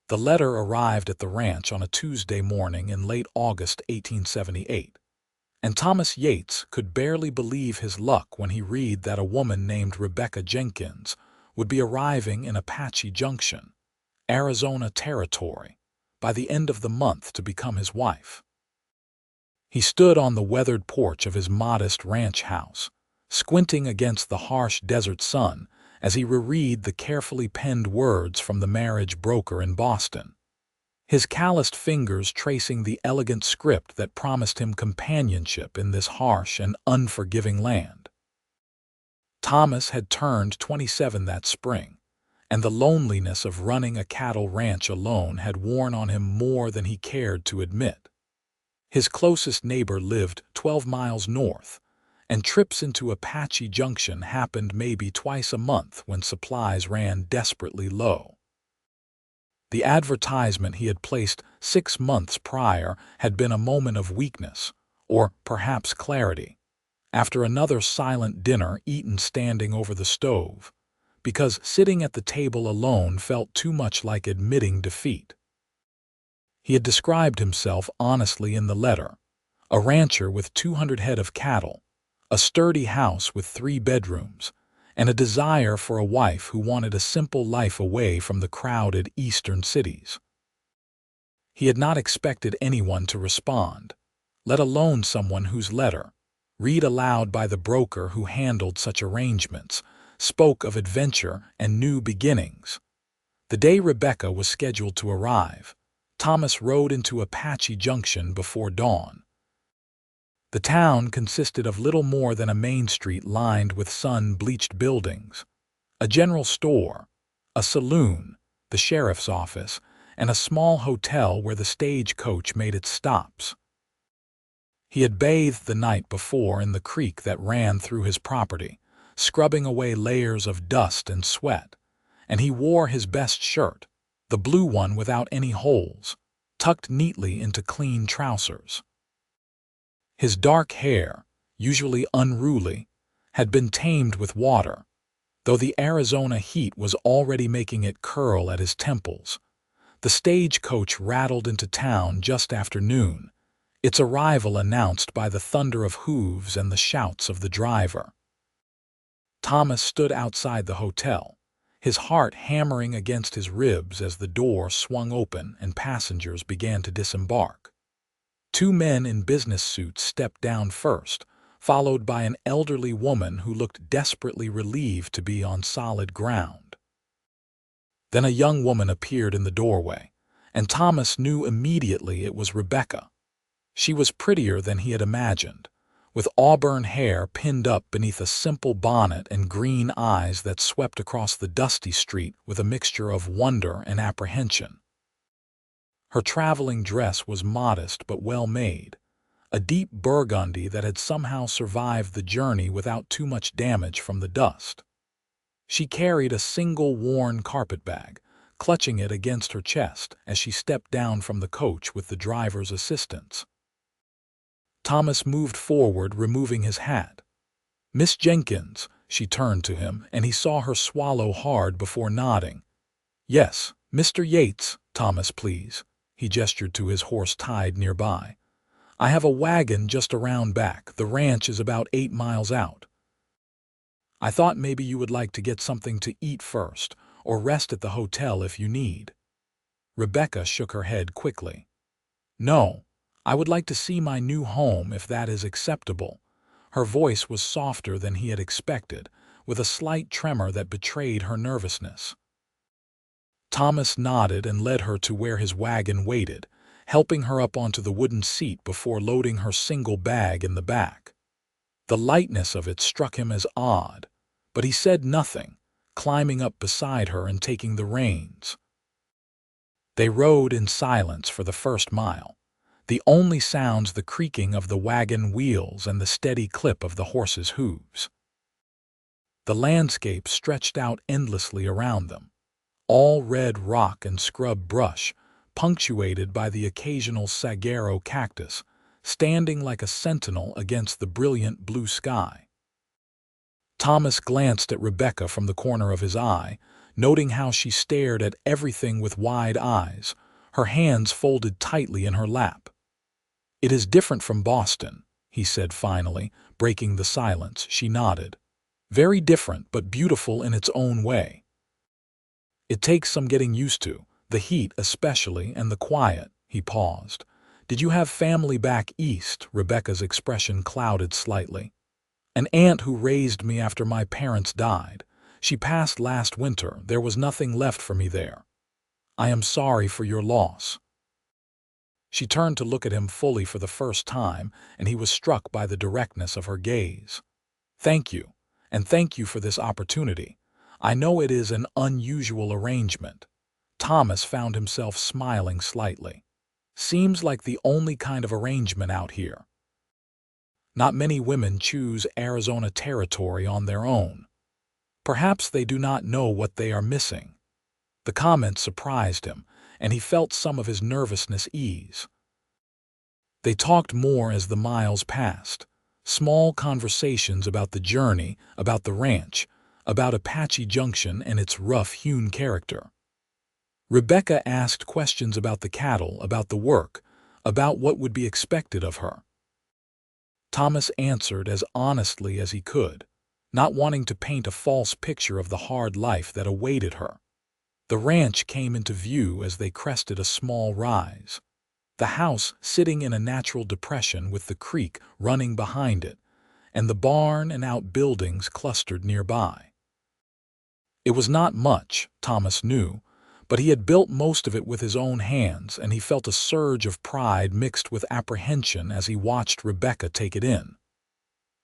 The letter arrived at the ranch on a Tuesday morning in late August 1878, and Thomas Yates could barely believe his luck when he read that a woman named Rebecca Jenkins would be arriving in Apache Junction, Arizona Territory, by the end of the month to become his wife. He stood on the weathered porch of his modest ranch house, squinting against the harsh desert sun as he reread the carefully penned words from the marriage broker in Boston, his calloused fingers tracing the elegant script that promised him companionship in this harsh and unforgiving land. Thomas had turned 27 that spring, and the loneliness of running a cattle ranch alone had worn on him more than he cared to admit. His closest neighbor lived 12 miles north, and trips into Apache Junction happened maybe twice a month when supplies ran desperately low. The advertisement he had placed 6 months prior had been a moment of weakness, or perhaps clarity, after another silent dinner eaten standing over the stove, because sitting at the table alone felt too much like admitting defeat. He had described himself honestly in the letter: a rancher with 200 head of cattle, a sturdy house with 3 bedrooms, and a desire for a wife who wanted a simple life away from the crowded eastern cities. He had not expected anyone to respond, let alone someone whose letter, read aloud by the broker who handled such arrangements, spoke of adventure and new beginnings. The day Rebecca was scheduled to arrive, Thomas rode into Apache Junction before dawn. The town consisted of little more than a main street lined with sun-bleached buildings, a general store, a saloon, the sheriff's office, and a small hotel where the stagecoach made its stops. He had bathed the night before in the creek that ran through his property, scrubbing away layers of dust and sweat, and he wore his best shirt, the blue one without any holes, tucked neatly into clean trousers. His dark hair, usually unruly, had been tamed with water, though the Arizona heat was already making it curl at his temples. The stagecoach rattled into town just after noon, its arrival announced by the thunder of hooves and the shouts of the driver. Thomas stood outside the hotel, his heart hammering against his ribs as the door swung open and passengers began to disembark. 2 men in business suits stepped down first, followed by an elderly woman who looked desperately relieved to be on solid ground. Then a young woman appeared in the doorway, and Thomas knew immediately it was Rebecca. She was prettier than he had imagined, with auburn hair pinned up beneath a simple bonnet and green eyes that swept across the dusty street with a mixture of wonder and apprehension. Her traveling dress was modest but well made, a deep burgundy that had somehow survived the journey without too much damage from the dust. She carried a single worn carpetbag, clutching it against her chest as she stepped down from the coach with the driver's assistance. Thomas moved forward, removing his hat. "Miss Jenkins," she turned to him, and he saw her swallow hard before nodding. "Yes, Mr. Yates, Thomas, please." He gestured to his horse tied nearby. "I have a wagon just around back. The ranch is about 8 miles out. I thought maybe you would like to get something to eat first, or rest at the hotel if you need." Rebecca shook her head quickly. "No, I would like to see my new home if that is acceptable." Her voice was softer than he had expected, with a slight tremor that betrayed her nervousness. Thomas nodded and led her to where his wagon waited, helping her up onto the wooden seat before loading her single bag in the back. The lightness of it struck him as odd, but he said nothing, climbing up beside her and taking the reins. They rode in silence for the first mile, the only sounds the creaking of the wagon wheels and the steady clip of the horse's hooves. The landscape stretched out endlessly around them, all red rock and scrub brush, punctuated by the occasional saguaro cactus, standing like a sentinel against the brilliant blue sky. Thomas glanced at Rebecca from the corner of his eye, noting how she stared at everything with wide eyes, her hands folded tightly in her lap. "It is different from Boston," he said finally, breaking the silence. She nodded. "Very different, but beautiful in its own way. It takes some getting used to, the heat especially, and the quiet." He paused. "Did you have family back east?" Rebecca's expression clouded slightly. "An aunt who raised me after my parents died. She passed last winter. There was nothing left for me there. I am sorry for your loss." She turned to look at him fully for the first time, and he was struck by the directness of her gaze. "Thank you, and thank you for this opportunity. I know it is an unusual arrangement." Thomas found himself smiling slightly. "Seems like the only kind of arrangement out here. Not many women choose Arizona territory on their own. Perhaps they do not know what they are missing." The comment surprised him, and he felt some of his nervousness ease. They talked more as the miles passed. Small conversations about the journey, about the ranch, about Apache Junction and its rough-hewn character. Rebecca asked questions about the cattle, about the work, about what would be expected of her. Thomas answered as honestly as he could, not wanting to paint a false picture of the hard life that awaited her. The ranch came into view as they crested a small rise. The house sitting in a natural depression with the creek running behind it, and the barn and outbuildings clustered nearby. It was not much, Thomas knew, but he had built most of it with his own hands, and he felt a surge of pride mixed with apprehension as he watched Rebecca take it in.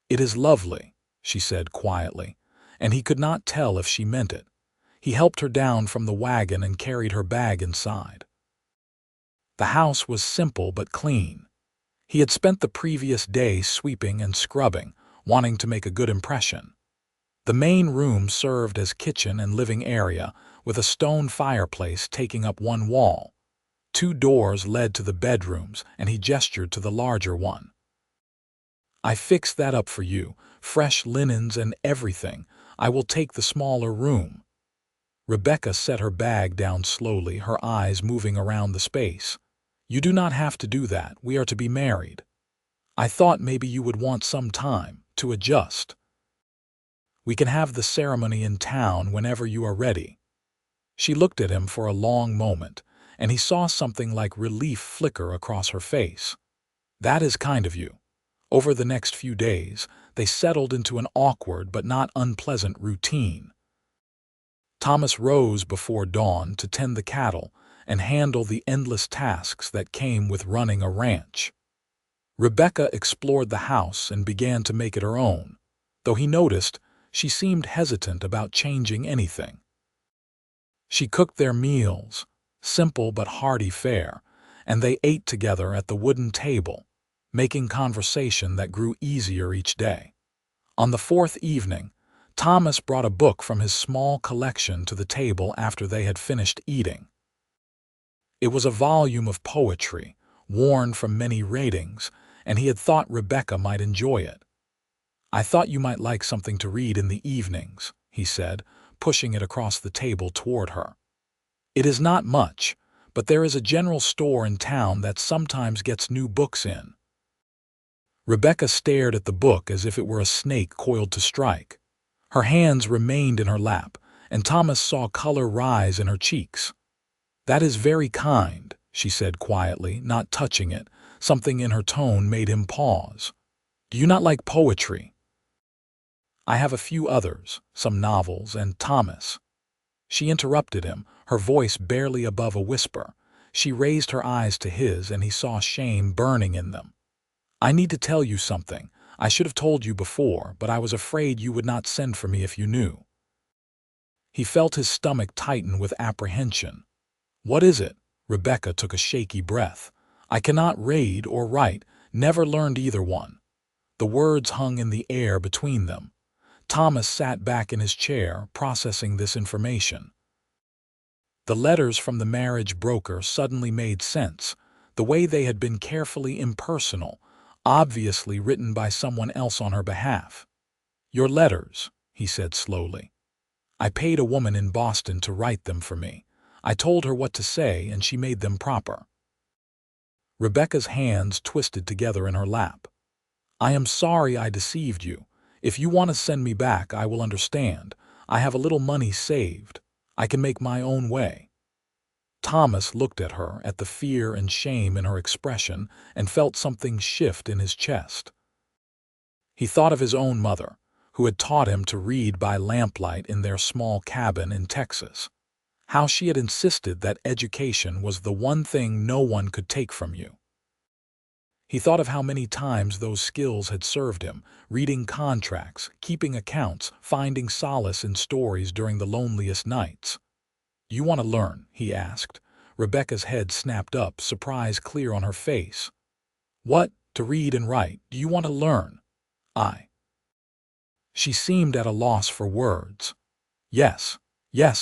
"It is lovely," she said quietly, and he could not tell if she meant it. He helped her down from the wagon and carried her bag inside. The house was simple but clean. He had spent the previous day sweeping and scrubbing, wanting to make a good impression. The main room served as kitchen and living area, with a stone fireplace taking up one wall. 2 doors led to the bedrooms, and he gestured to the larger one. "I fixed that up for you, fresh linens and everything. I will take the smaller room." Rebecca set her bag down slowly, her eyes moving around the space. "You do not have to do that. We are to be married. I thought maybe you would want some time to adjust. We can have the ceremony in town whenever you are ready." She looked at him for a long moment, and he saw something like relief flicker across her face. "That is kind of you." Over the next few days, they settled into an awkward but not unpleasant routine. Thomas rose before dawn to tend the cattle and handle the endless tasks that came with running a ranch. Rebecca explored the house and began to make it her own, though he noticed she seemed hesitant about changing anything. She cooked their meals, simple but hearty fare, and they ate together at the wooden table, making conversation that grew easier each day. On the 4th evening, Thomas brought a book from his small collection to the table after they had finished eating. It was a volume of poetry, worn from many ratings, and he had thought Rebecca might enjoy it. "I thought you might like something to read in the evenings," he said, pushing it across the table toward her. "It is not much, but there is a general store in town that sometimes gets new books in." Rebecca stared at the book as if it were a snake coiled to strike. Her hands remained in her lap, and Thomas saw color rise in her cheeks. "That is very kind," she said quietly, not touching it. Something in her tone made him pause. "Do you not like poetry?" "I have a few others, some novels, and Thomas." She interrupted him, her voice barely above a whisper. She raised her eyes to his, and he saw shame burning in them. "I need to tell you something. I should have told you before, but I was afraid you would not send for me if you knew." He felt his stomach tighten with apprehension. "What is it?" Rebecca took a shaky breath. "I cannot read or write, never learned either one." The words hung in the air between them. Thomas sat back in his chair, processing this information. The letters from the marriage broker suddenly made sense, the way they had been carefully impersonal, obviously written by someone else on her behalf. "Your letters," he said slowly. I paid a woman in Boston to write them for me. I told her what to say and she made them proper." Rebecca's hands twisted together in her lap. "I am sorry I deceived you. If you want to send me back, I will understand. I have a little money saved. I can make my own way." Thomas looked at her, at the fear and shame in her expression, and felt something shift in his chest. He thought of his own mother, who had taught him to read by lamplight in their small cabin in Texas. How she had insisted that education was the one thing no one could take from you. He thought of how many times those skills had served him, reading contracts, keeping accounts, finding solace in stories during the loneliest nights. "You want to learn?" he asked. Rebecca's head snapped up, surprise clear on her face. "What? To read and write? Do you want to learn?" She seemed at a loss for words. Yes,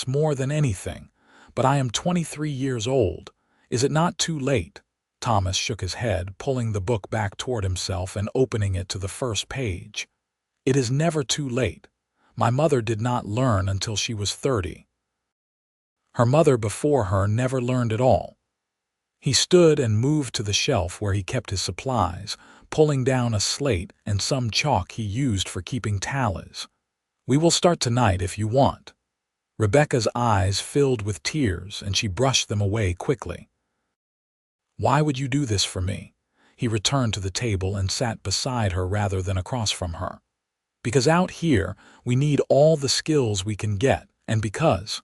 more than anything. But I am 23 years old. Is it not too late?" Thomas shook his head, pulling the book back toward himself and opening it to the first page. "It is never too late. My mother did not learn until she was 30. Her mother before her never learned at all." He stood and moved to the shelf where he kept his supplies, pulling down a slate and some chalk he used for keeping tallies. "We will start tonight if you want." Rebecca's eyes filled with tears and she brushed them away quickly. "Why would you do this for me?" He returned to the table and sat beside her rather than across from her. "Because out here we need all the skills we can get, and because—"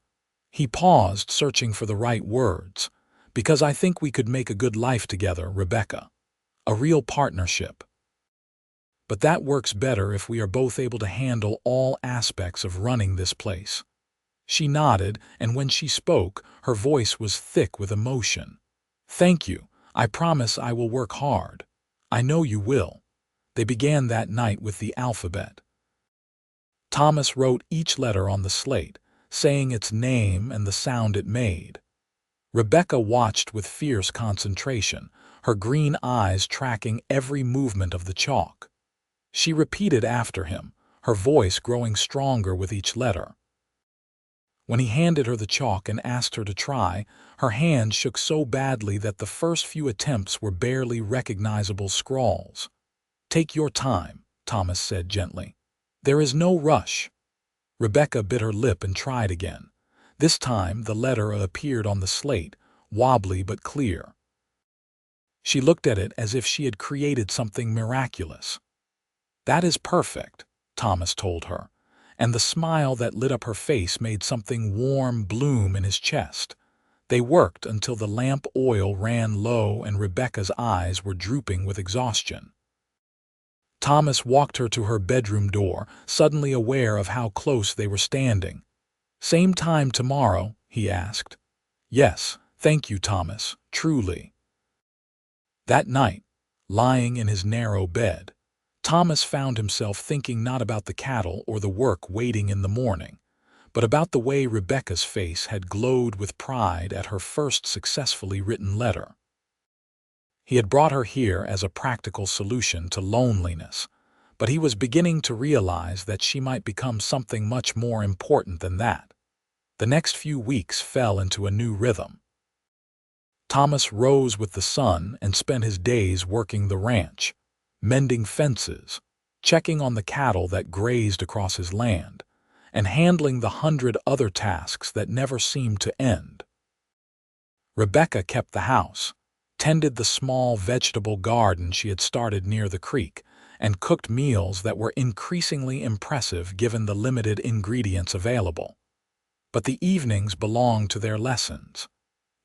He paused, searching for the right words. "Because I think we could make a good life together, Rebecca. A real partnership. But that works better if we are both able to handle all aspects of running this place." She nodded, and when she spoke, her voice was thick with emotion. "Thank you. I promise I will work hard. I know you will." They began that night with the alphabet. Thomas wrote each letter on the slate, saying its name and the sound it made. Rebecca watched with fierce concentration, her green eyes tracking every movement of the chalk. She repeated after him, her voice growing stronger with each letter. When he handed her the chalk and asked her to try, her hand shook so badly that the first few attempts were barely recognizable scrawls. "Take your time," Thomas said gently. "There is no rush." Rebecca bit her lip and tried again. This time the letter appeared on the slate, wobbly but clear. She looked at it as if she had created something miraculous. "That is perfect," Thomas told her, and the smile that lit up her face made something warm bloom in his chest. They worked until the lamp oil ran low and Rebecca's eyes were drooping with exhaustion. Thomas walked her to her bedroom door, suddenly aware of how close they were standing. "Same time tomorrow?" he asked. "Yes, thank you, Thomas, truly." That night, lying in his narrow bed, Thomas found himself thinking not about the cattle or the work waiting in the morning, but about the way Rebecca's face had glowed with pride at her first successfully written letter. He had brought her here as a practical solution to loneliness, but he was beginning to realize that she might become something much more important than that. The next few weeks fell into a new rhythm. Thomas rose with the sun and spent his days working the ranch, mending fences, checking on the cattle that grazed across his land, and handling the 100 other tasks that never seemed to end. Rebecca kept the house, tended the small vegetable garden she had started near the creek, and cooked meals that were increasingly impressive given the limited ingredients available. But the evenings belonged to their lessons.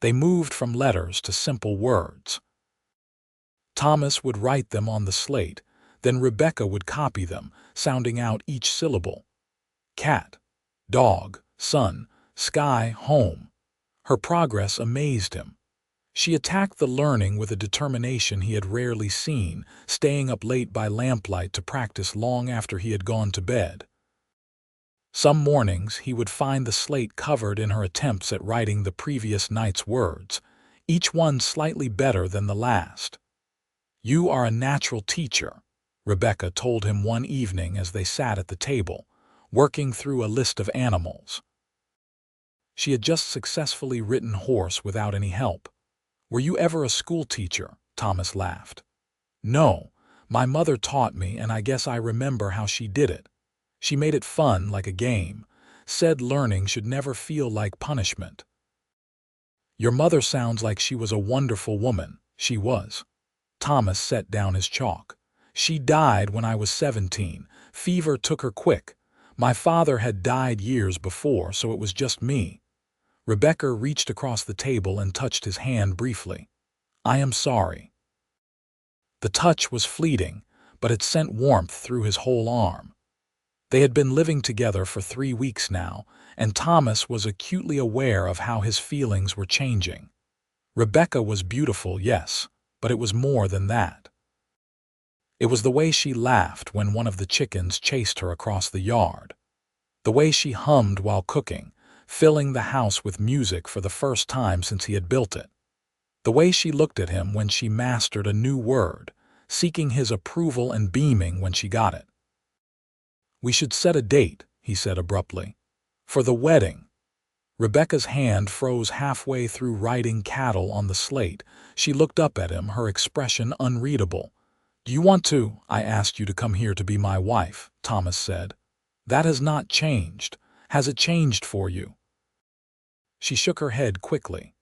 They moved from letters to simple words. Thomas would write them on the slate, then Rebecca would copy them, sounding out each syllable. Cat, dog, sun, sky, home. Her progress amazed him. She attacked the learning with a determination he had rarely seen, staying up late by lamplight to practice long after he had gone to bed. Some mornings he would find the slate covered in her attempts at writing the previous night's words, each one slightly better than the last. "You are a natural teacher," Rebecca told him one evening as they sat at the table, working through a list of animals. She had just successfully written horse without any help. "Were you ever a school teacher?" Thomas laughed. "No, my mother taught me, and I guess I remember how she did it. She made it fun, like a game. Said learning should never feel like punishment." "Your mother sounds like she was a wonderful woman." "She was." Thomas set down his chalk. "She died when I was 17. Fever took her quick. My father had died years before, so it was just me." Rebecca reached across the table and touched his hand briefly. "I am sorry." The touch was fleeting, but it sent warmth through his whole arm. They had been living together for 3 weeks now, and Thomas was acutely aware of how his feelings were changing. Rebecca was beautiful, yes, but it was more than that. It was the way she laughed when one of the chickens chased her across the yard. The way she hummed while cooking, filling the house with music for the first time since he had built it. The way she looked at him when she mastered a new word, seeking his approval and beaming when she got it. "We should set a date," he said abruptly. "For the wedding." Rebecca's hand froze halfway through writing cattle on the slate. She looked up at him, her expression unreadable. "Do you want to?" "I asked you to come here to be my wife," Thomas said. "That has not changed. Has it changed for you?" She shook her head quickly.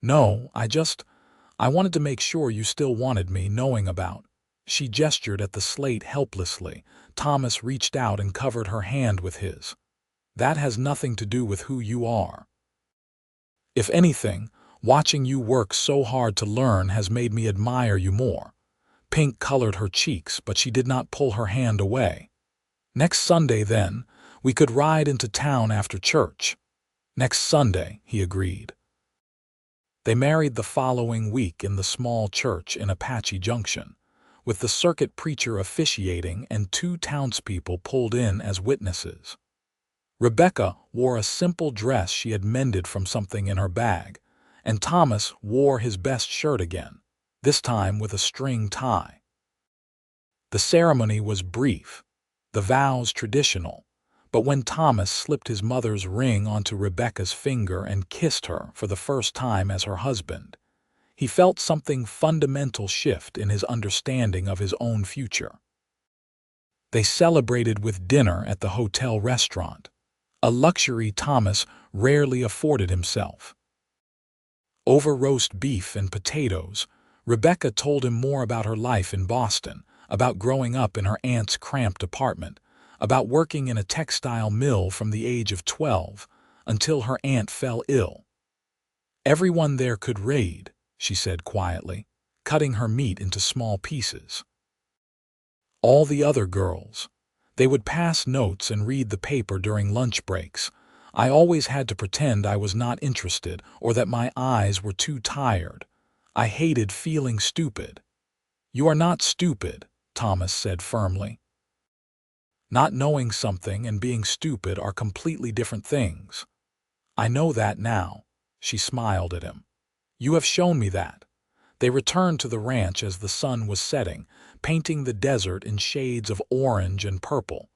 "No, I wanted to make sure you still wanted me, knowing about." She gestured at the slate helplessly. Thomas reached out and covered her hand with his. "That has nothing to do with who you are. If anything, watching you work so hard to learn has made me admire you more." Pink colored her cheeks, but she did not pull her hand away. "Next Sunday, then, we could ride into town after church." "Next Sunday," he agreed. They married the following week in the small church in Apache Junction, with the circuit preacher officiating and 2 townspeople pulled in as witnesses. Rebecca wore a simple dress she had mended from something in her bag, and Thomas wore his best shirt again, this time with a string tie. The ceremony was brief, the vows traditional, but when Thomas slipped his mother's ring onto Rebecca's finger and kissed her for the first time as her husband, he felt something fundamental shift in his understanding of his own future. They celebrated with dinner at the hotel restaurant, a luxury Thomas rarely afforded himself. Over roast beef and potatoes, Rebecca told him more about her life in Boston, about growing up in her aunt's cramped apartment, about working in a textile mill from the age of 12 until her aunt fell ill. "Everyone there could read," she said quietly, cutting her meat into small pieces. "All the other girls. They would pass notes and read the paper during lunch breaks. I always had to pretend I was not interested or that my eyes were too tired. I hated feeling stupid." "You are not stupid," Thomas said firmly. "Not knowing something and being stupid are completely different things." "I know that now." She smiled at him. "You have shown me that." They returned to the ranch as the sun was setting, painting the desert in shades of orange and purple.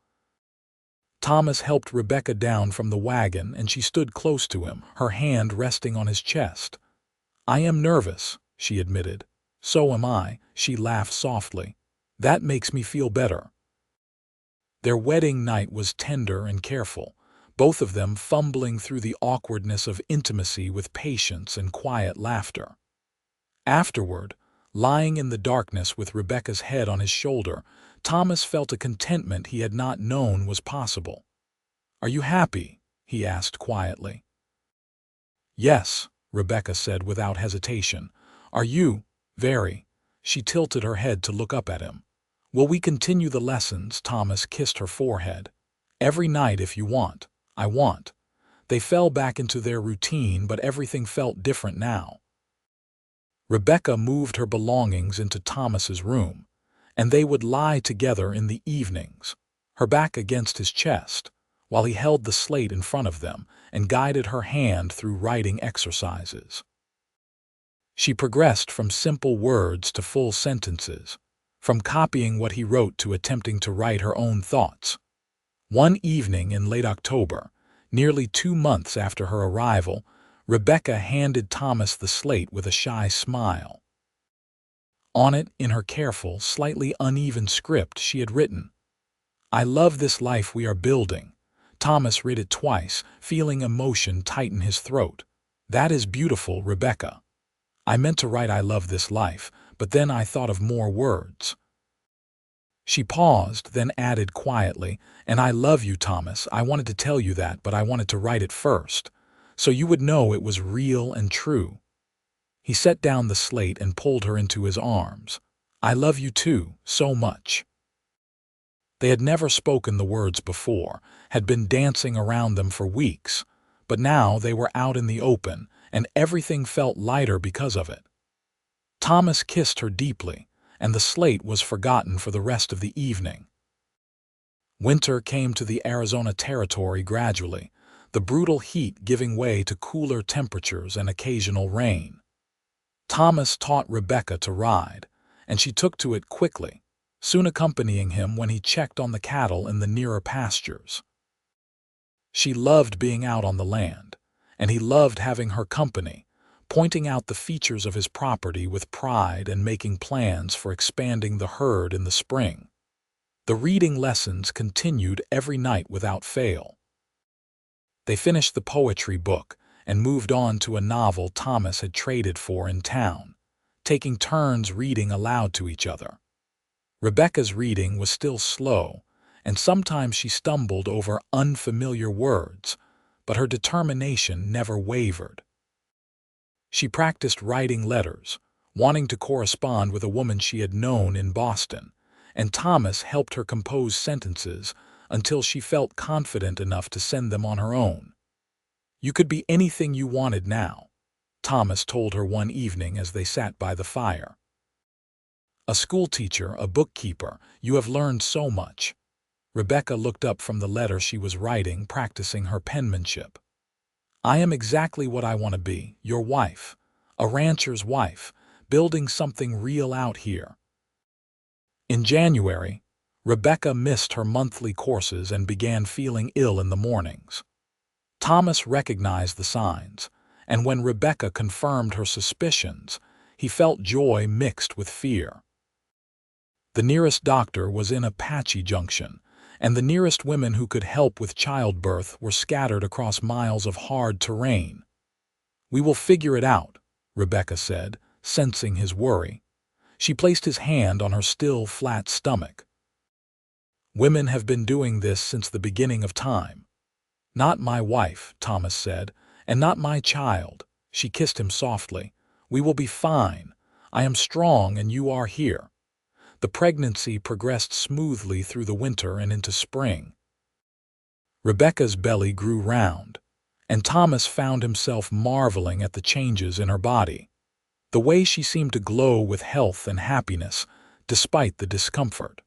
Thomas helped Rebecca down from the wagon, and she stood close to him, her hand resting on his chest. "I am nervous," she admitted. "So am I," she laughed softly. "That makes me feel better." Their wedding night was tender and careful, both of them fumbling through the awkwardness of intimacy with patience and quiet laughter. Afterward, lying in the darkness with Rebecca's head on his shoulder, Thomas felt a contentment he had not known was possible. "Are you happy?" he asked quietly. "Yes," Rebecca said without hesitation. "Are you?" "Very." She tilted her head to look up at him. "Will we continue the lessons?" Thomas kissed her forehead. "Every night if you want." "I want." They fell back into their routine, but everything felt different now. Rebecca moved her belongings into Thomas's room, and they would lie together in the evenings, her back against his chest, while he held the slate in front of them and guided her hand through writing exercises. She progressed from simple words to full sentences, from copying what he wrote to attempting to write her own thoughts. One evening in late October, nearly 2 months after her arrival, Rebecca handed Thomas the slate with a shy smile. On it, in her careful, slightly uneven script, she had written, "I love this life we are building." Thomas read it twice, feeling emotion tighten his throat. "That is beautiful, Rebecca. I meant to write I love this life, but then I thought of more words." She paused, then added quietly, "And I love you, Thomas. I wanted to tell you that, but I wanted to write it first, so you would know it was real and true." He set down the slate and pulled her into his arms. "I love you too, so much." They had never spoken the words before, had been dancing around them for weeks, but now they were out in the open, and everything felt lighter because of it. Thomas kissed her deeply, and the slate was forgotten for the rest of the evening. Winter came to the Arizona territory gradually, the brutal heat giving way to cooler temperatures and occasional rain. Thomas taught Rebecca to ride, and she took to it quickly, soon accompanying him when he checked on the cattle in the nearer pastures. She loved being out on the land, and he loved having her company, pointing out the features of his property with pride and making plans for expanding the herd in the spring. The reading lessons continued every night without fail. They finished the poetry book and moved on to a novel Thomas had traded for in town, taking turns reading aloud to each other. Rebecca's reading was still slow, and sometimes she stumbled over unfamiliar words, but her determination never wavered. She practiced writing letters, wanting to correspond with a woman she had known in Boston, and Thomas helped her compose sentences until she felt confident enough to send them on her own. "You could be anything you wanted now," Thomas told her one evening as they sat by the fire. "A schoolteacher, a bookkeeper, you have learned so much." Rebecca looked up from the letter she was writing, practicing her penmanship. "I am exactly what I want to be, your wife, a rancher's wife, building something real out here." In January, Rebecca missed her monthly courses and began feeling ill in the mornings. Thomas recognized the signs, and when Rebecca confirmed her suspicions, he felt joy mixed with fear. The nearest doctor was in Apache Junction, and the nearest women who could help with childbirth were scattered across miles of hard terrain. "We will figure it out," Rebecca said, sensing his worry. She placed his hand on her still flat stomach. "Women have been doing this since the beginning of time." "Not my wife," Thomas said, "and not my child." She kissed him softly. "We will be fine. I am strong and you are here." The pregnancy progressed smoothly through the winter and into spring. Rebecca's belly grew round, and Thomas found himself marveling at the changes in her body. The way she seemed to glow with health and happiness, despite the discomfort.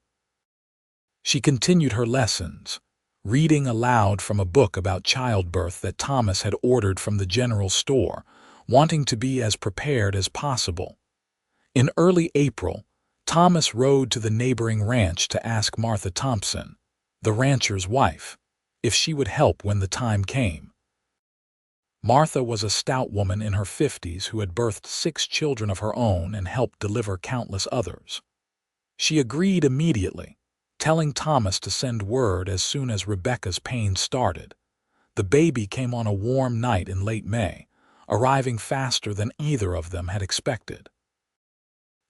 She continued her lessons, reading aloud from a book about childbirth that Thomas had ordered from the general store, wanting to be as prepared as possible. In early April, Thomas rode to the neighboring ranch to ask Martha Thompson, the rancher's wife, if she would help when the time came. Martha was a stout woman in her 50s who had birthed 6 children of her own and helped deliver countless others. She agreed immediately, telling Thomas to send word as soon as Rebecca's pain started. The baby came on a warm night in late May, arriving faster than either of them had expected.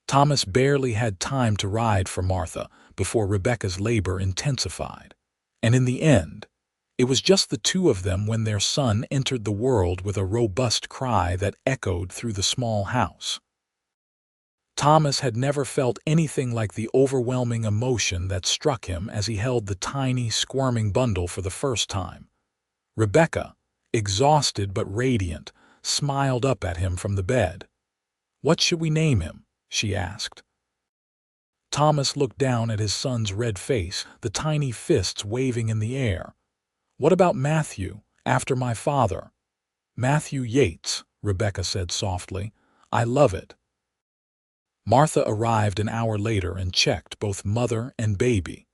Thomas barely had time to ride for Martha before Rebecca's labor intensified, and in the end, it was just the two of them when their son entered the world with a robust cry that echoed through the small house. Thomas had never felt anything like the overwhelming emotion that struck him as he held the tiny, squirming bundle for the first time. Rebecca, exhausted but radiant, smiled up at him from the bed. "What should we name him?" she asked. Thomas looked down at his son's red face, the tiny fists waving in the air. "What about Matthew, after my father?" "Matthew Yates," Rebecca said softly. "I love it." Martha arrived an hour later and checked both mother and baby.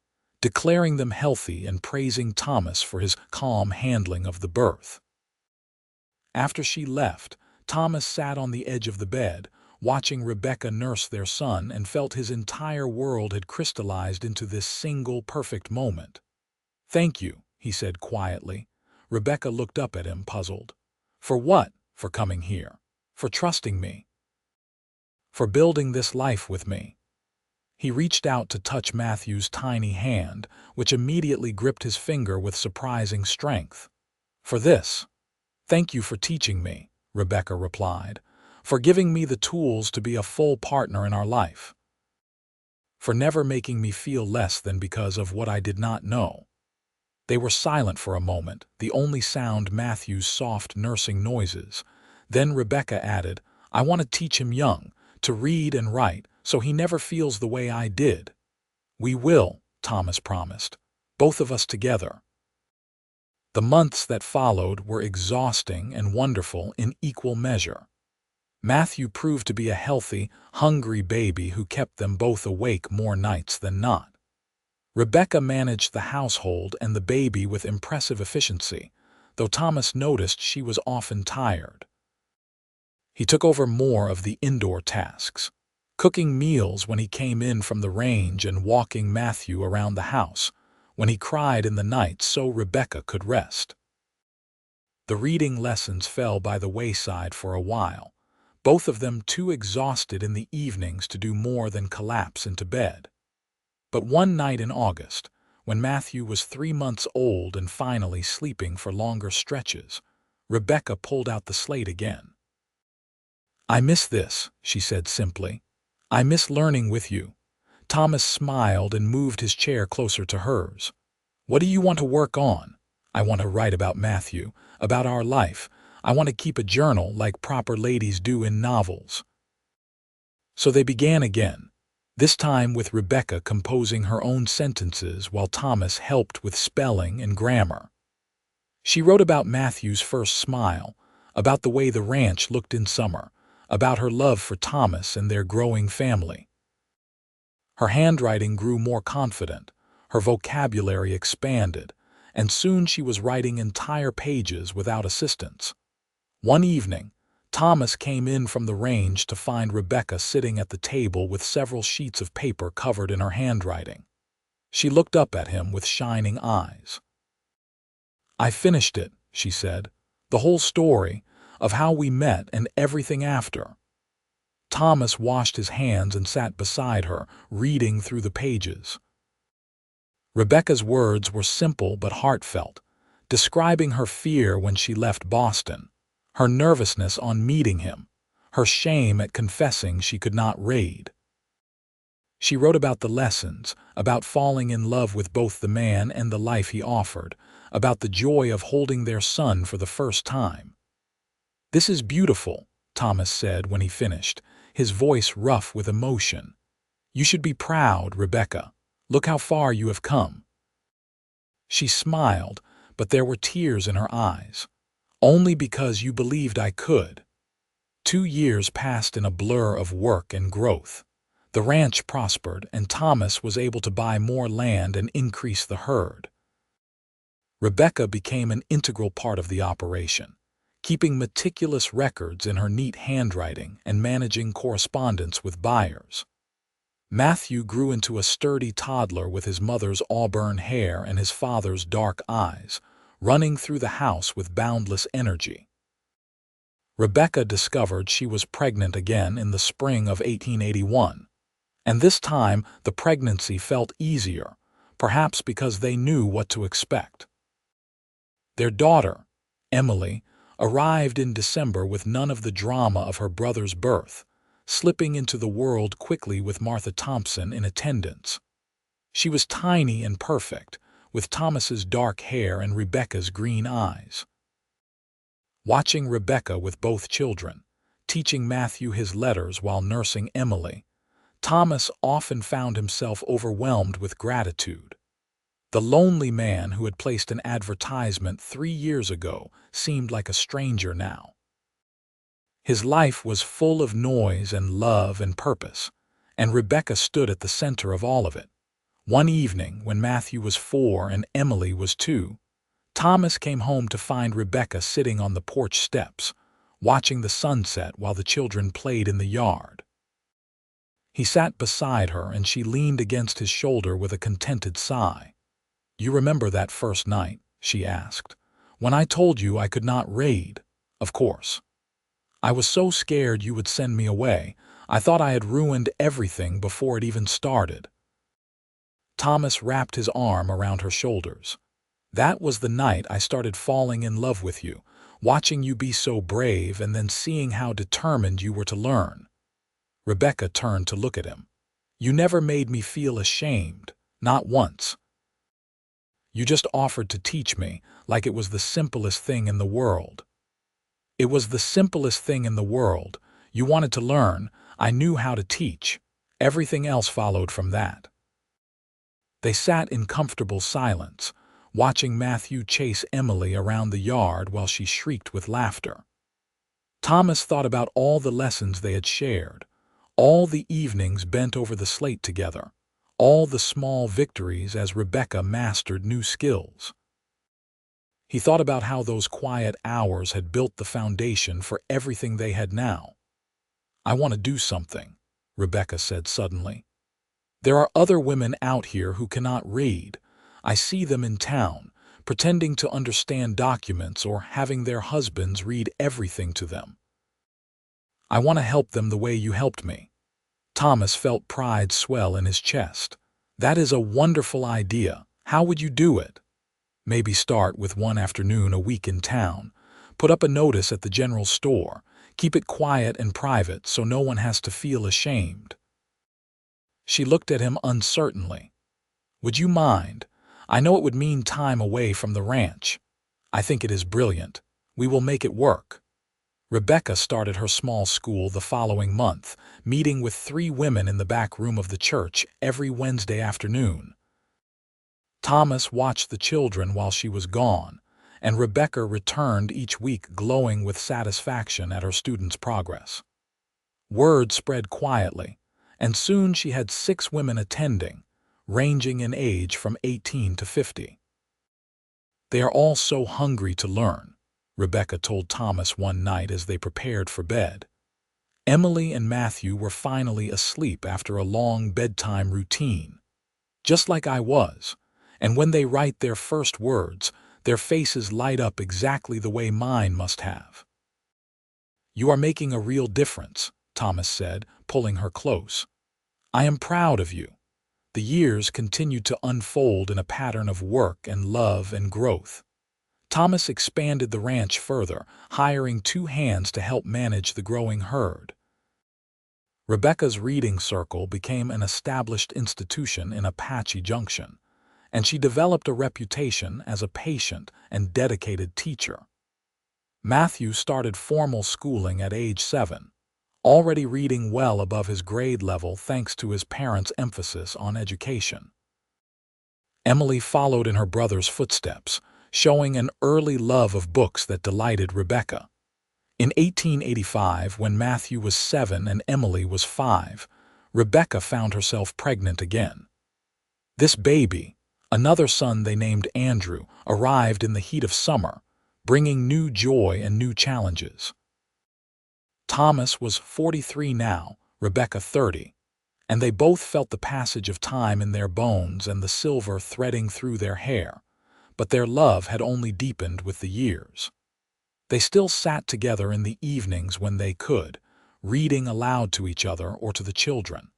declaring them healthy and praising Thomas for his calm handling of the birth. After she left, Thomas sat on the edge of the bed, watching Rebecca nurse their son, and felt his entire world had crystallized into this single perfect moment. "Thank you," he said quietly. Rebecca looked up at him, puzzled. "For what? For coming here? For trusting me? For building this life with me?" He reached out to touch Matthew's tiny hand, which immediately gripped his finger with surprising strength. "For this. Thank you for teaching me," Rebecca replied. "For giving me the tools to be a full partner in our life. For never making me feel less than because of what I did not know." They were silent for a moment, the only sound Matthew's soft nursing noises. Then Rebecca added, "I want to teach him young, to read and write, so he never feels the way I did." "We will," Thomas promised. "Both of us together." The months that followed were exhausting and wonderful in equal measure. Matthew proved to be a healthy, hungry baby who kept them both awake more nights than not. Rebecca managed the household and the baby with impressive efficiency, though Thomas noticed she was often tired. He took over more of the indoor tasks, cooking meals when he came in from the range and walking Matthew around the house when he cried in the night so Rebecca could rest. The reading lessons fell by the wayside for a while, both of them too exhausted in the evenings to do more than collapse into bed. But one night in August, when Matthew was 3 months old and finally sleeping for longer stretches, Rebecca pulled out the slate again. "I miss this," she said simply. "I miss learning with you." Thomas smiled and moved his chair closer to hers. "What do you want to work on?" "I want to write about Matthew, about our life. I want to keep a journal like proper ladies do in novels." So they began again, this time with Rebecca composing her own sentences while Thomas helped with spelling and grammar. She wrote about Matthew's first smile, about the way the ranch looked in summer, about her love for Thomas and their growing family. Her handwriting grew more confident, her vocabulary expanded, and soon she was writing entire pages without assistance. One evening, Thomas came in from the range to find Rebecca sitting at the table with several sheets of paper covered in her handwriting. She looked up at him with shining eyes. "I finished it," she said, "the whole story, of how we met and everything after." Thomas washed his hands and sat beside her, reading through the pages. Rebecca's words were simple but heartfelt, describing her fear when she left Boston, her nervousness on meeting him, her shame at confessing she could not read. She wrote about the lessons, about falling in love with both the man and the life he offered, about the joy of holding their son for the first time. "This is beautiful," Thomas said when he finished, his voice rough with emotion. "You should be proud, Rebecca. Look how far you have come." She smiled, but there were tears in her eyes. "Only because you believed I could." 2 years passed in a blur of work and growth. The ranch prospered, and Thomas was able to buy more land and increase the herd. Rebecca became an integral part of the operation, keeping meticulous records in her neat handwriting and managing correspondence with buyers. Matthew grew into a sturdy toddler with his mother's auburn hair and his father's dark eyes, running through the house with boundless energy. Rebecca discovered she was pregnant again in the spring of 1881, and this time the pregnancy felt easier, perhaps because they knew what to expect. Their daughter, Emily, arrived in December with none of the drama of her brother's birth, slipping into the world quickly with Martha Thompson in attendance. She was tiny and perfect, with Thomas's dark hair and Rebecca's green eyes. Watching Rebecca with both children, teaching Matthew his letters while nursing Emily, Thomas often found himself overwhelmed with gratitude. The lonely man who had placed an advertisement 3 years ago seemed like a stranger now. His life was full of noise and love and purpose, and Rebecca stood at the center of all of it, One evening, when Matthew was 4 and Emily was 2, Thomas came home to find Rebecca sitting on the porch steps, watching the sunset while the children played in the yard. He sat beside her and she leaned against his shoulder with a contented sigh. "You remember that first night?" she asked. "When I told you I could not read, of course. I was so scared you would send me away. I thought I had ruined everything before it even started." Thomas wrapped his arm around her shoulders. "That was the night I started falling in love with you, watching you be so brave and then seeing how determined you were to learn." Rebecca turned to look at him. "You never made me feel ashamed, not once. You just offered to teach me, like it was the simplest thing in the world." "It was the simplest thing in the world. You wanted to learn. I knew how to teach. Everything else followed from that." They sat in comfortable silence, watching Matthew chase Emily around the yard while she shrieked with laughter. Thomas thought about all the lessons they had shared, all the evenings bent over the slate together, all the small victories as Rebecca mastered new skills. He thought about how those quiet hours had built the foundation for everything they had now. "I want to do something," Rebecca said suddenly. "There are other women out here who cannot read. I see them in town, pretending to understand documents or having their husbands read everything to them. I want to help them the way you helped me." Thomas felt pride swell in his chest. "That is a wonderful idea. How would you do it?" "Maybe start with one afternoon a week in town. Put up a notice at the general store. Keep it quiet and private so no one has to feel ashamed." She looked at him uncertainly. "Would you mind? I know it would mean time away from the ranch." "I think it is brilliant. We will make it work." Rebecca started her small school the following month, meeting with 3 women in the back room of the church every Wednesday afternoon. Thomas watched the children while she was gone, and Rebecca returned each week glowing with satisfaction at her students' progress. Word spread quietly, and soon she had 6 women attending, ranging in age from 18 to 50. "They are all so hungry to learn," Rebecca told Thomas one night as they prepared for bed. Emily and Matthew were finally asleep after a long bedtime routine. "Just like I was. And when they write their first words, their faces light up exactly the way mine must have." "You are making a real difference," Thomas said, pulling her close. "I am proud of you." The years continued to unfold in a pattern of work and love and growth. Thomas expanded the ranch further, hiring 2 hands to help manage the growing herd. Rebecca's reading circle became an established institution in Apache Junction, and she developed a reputation as a patient and dedicated teacher. Matthew started formal schooling at age 7, already reading well above his grade level thanks to his parents' emphasis on education. Emily followed in her brother's footsteps, showing an early love of books that delighted Rebecca. In 1885, when Matthew was 7 and Emily was 5, Rebecca found herself pregnant again. This baby, another son they named Andrew, arrived in the heat of summer, bringing new joy and new challenges. Thomas was 43 now, Rebecca 30, and they both felt the passage of time in their bones and the silver threading through their hair, but their love had only deepened with the years. They still sat together in the evenings when they could, reading aloud to each other or to the children.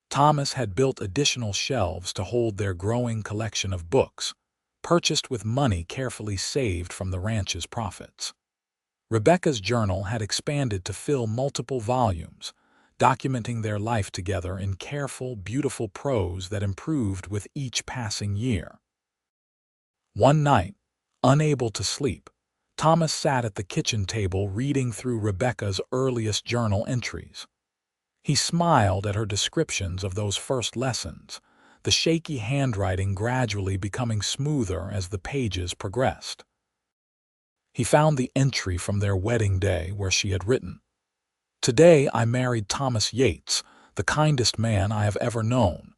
Thomas had built additional shelves to hold their growing collection of books, purchased with money carefully saved from the ranch's profits. Rebecca's journal had expanded to fill multiple volumes, documenting their life together in careful, beautiful prose that improved with each passing year. One night, unable to sleep, Thomas sat at the kitchen table reading through Rebecca's earliest journal entries. He smiled at her descriptions of those first lessons, the shaky handwriting gradually becoming smoother as the pages progressed. He found the entry from their wedding day where she had written, "Today I married Thomas Yates, the kindest man I have ever known.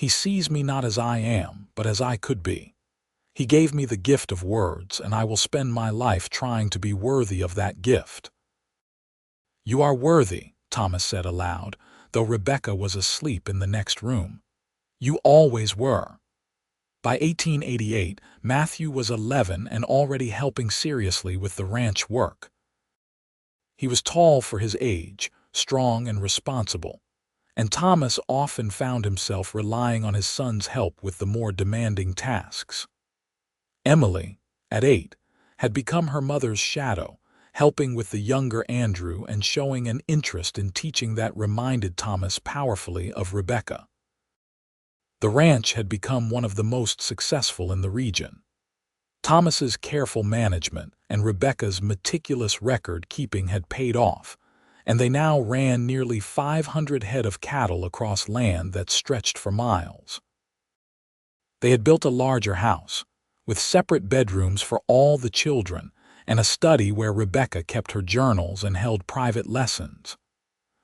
He sees me not as I am, but as I could be. He gave me the gift of words, and I will spend my life trying to be worthy of that gift." "You are worthy," Thomas said aloud, though Rebecca was asleep in the next room. "You always were." By 1888, Matthew was 11 and already helping seriously with the ranch work. He was tall for his age, strong and responsible, and Thomas often found himself relying on his son's help with the more demanding tasks. Emily, at 8, had become her mother's shadow, helping with the younger Andrew and showing an interest in teaching that reminded Thomas powerfully of Rebecca. The ranch had become one of the most successful in the region. Thomas's careful management and Rebecca's meticulous record-keeping had paid off, and they now ran nearly 500 head of cattle across land that stretched for miles. They had built a larger house, with separate bedrooms for all the children and a study where Rebecca kept her journals and held private lessons.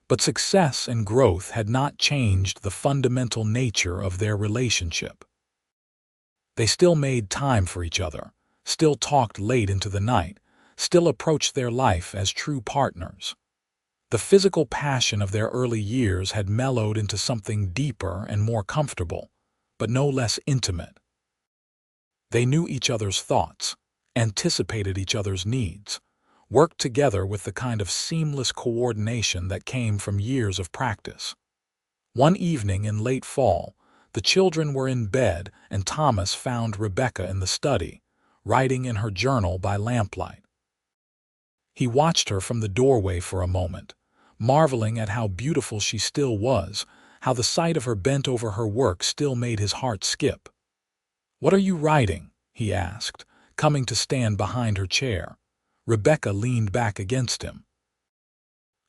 But success and growth had not changed the fundamental nature of their relationship. They still made time for each other, still talked late into the night, still approached their life as true partners. The physical passion of their early years had mellowed into something deeper and more comfortable, but no less intimate. They knew each other's thoughts, anticipated each other's needs, worked together with the kind of seamless coordination that came from years of practice. One evening in late fall, the children were in bed and Thomas found Rebecca in the study, writing in her journal by lamplight. He watched her from the doorway for a moment, marveling at how beautiful she still was, how the sight of her bent over her work still made his heart skip. "What are you writing?" he asked, coming to stand behind her chair. Rebecca leaned back against him.